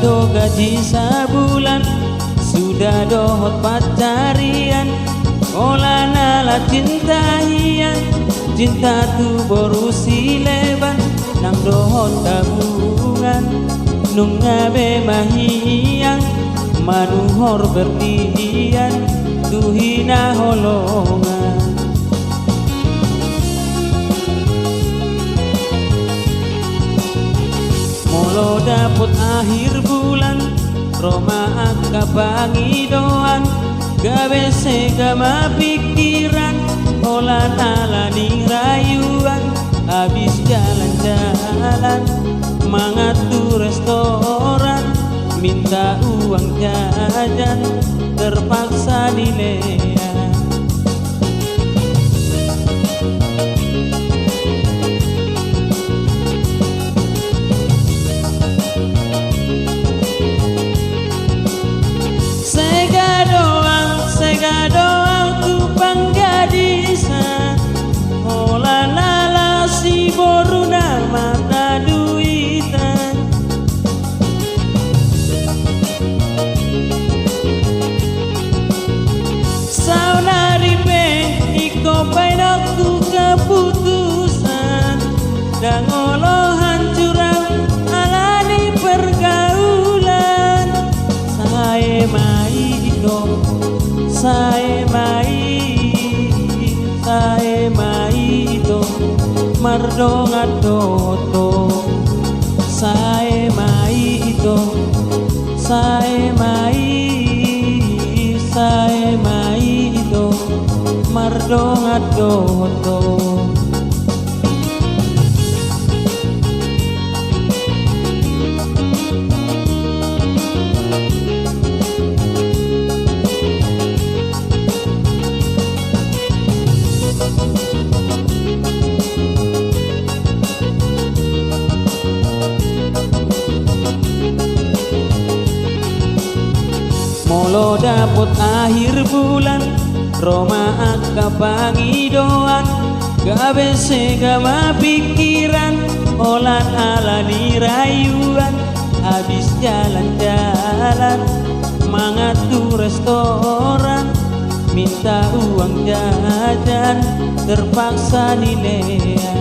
do gaji sabulan, sudah dohot pacarian, olah nala cinta hian, cinta tu borusi leban, nang dohot tabungan, nung ngabe mahian, manuhor berdian, tuhina holongan. Molo dapot akhir bulan, Roma akka pangidoan, gawe segama pikiran, olah nalani rayuan, habis jalan-jalan, mangatu restoran, minta uang jajan, terpaksa dilean. Sega doang tu panggadisan, olah nala si boruna mata duitan. Saunari pe iko painaku keputusan, dan olohan curang alani pergaulan. Saya mai dong, saya mai do mardonga toto, saya mai do, saya mai do mardonga toto. Molo dapot akhir bulan, Roma akka pangidoan, gawe segama pikiran, olah alani rayuan, habis jalan-jalan, mangatu restoran, minta uang jajan, terpaksa dilean.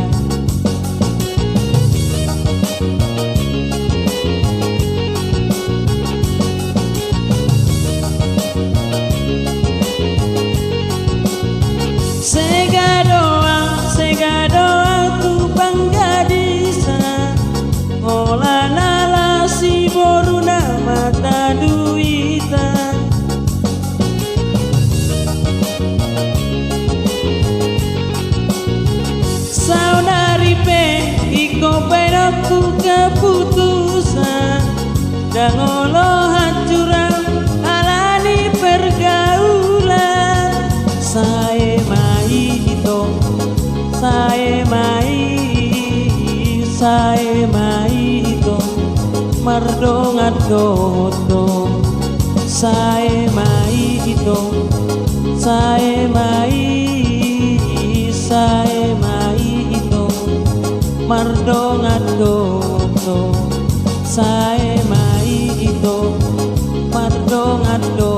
Sega doang tu panggadisan, olah nala si boruna mata duitan. Saudari pe iko painaku keputusan, dan olohan curang alani pergaulan. Saya mai itu, saya mai itu mardonga toto. Saya mai itu, saya mai itu mardonga toto. Saya mai itu mardonga toto.